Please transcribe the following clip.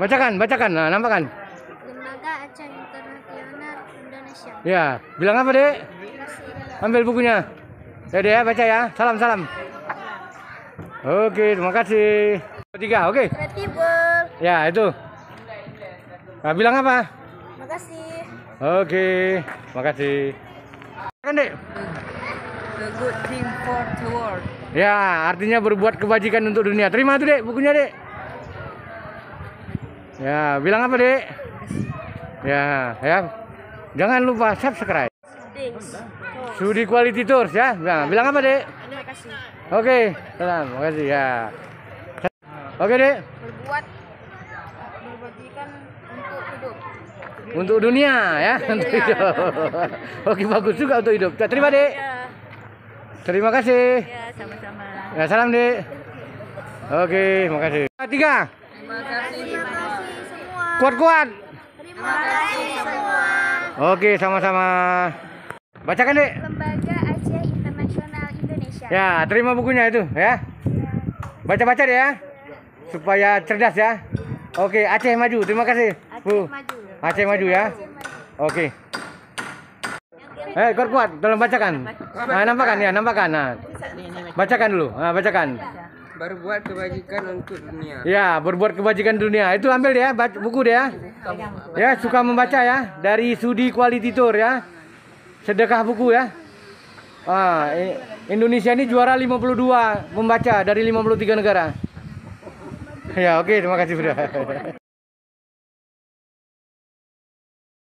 Bacakan, bacakan. Nah, nampakkan. Lembaga Aceh Internasional Indonesia. Ya, bilang apa, Dek? Ambil bukunya. Ya, Dek, ya, baca ya. Salam, salam. Oke, terima kasih. Tiga, oke. Kredibel. Ya, itu. Nah, bilang apa? Makasih. Oke, terima kasih. Kan, Dek? The good thing for the world. Ya, artinya berbuat kebajikan untuk dunia. Terima tuh, Dek, bukunya, Dek. Ya, bilang apa, Dek? Ya, ya. Jangan lupa subscribe. Thanks. Sudi Quality Tours ya. Nah, bilang apa, Dek? Terima kasih. Oke, salam. Makasih ya. Oke, Dek. Berbagikan untuk hidup. Untuk dunia ya, untuk hidup. Oke, bagus juga untuk hidup. Terima, Dek. Terima kasih. Ya, sama-sama. Ya, salam, Dek. Oke, makasih. Tiga. Terima kasih. Semua. Kuat-kuat. Terima kasih semua. Oke, sama-sama. Bacakan, Dek. Lembaga Aceh Internasional Indonesia. Ya, terima bukunya itu ya. Baca-baca deh ya. Supaya cerdas ya. Oke, Aceh maju. Terima kasih, Bu. Maju. Aceh maju ya. Oke. Kuat-kuat, tolong bacakan. Nah, nampakkan ya, nampakkan. Nah, bacakan dulu. Nah, bacakan. Berbuat kebajikan untuk dunia. Ya, berbuat kebajikan dunia. Itu ambil ya, buku deh ya. Ya, suka membaca ya. Dari Sudi Quality Tour ya. Sedekah buku ya. Indonesia ini juara 52 membaca dari 53 negara. Ya, oke, terima kasih sudah.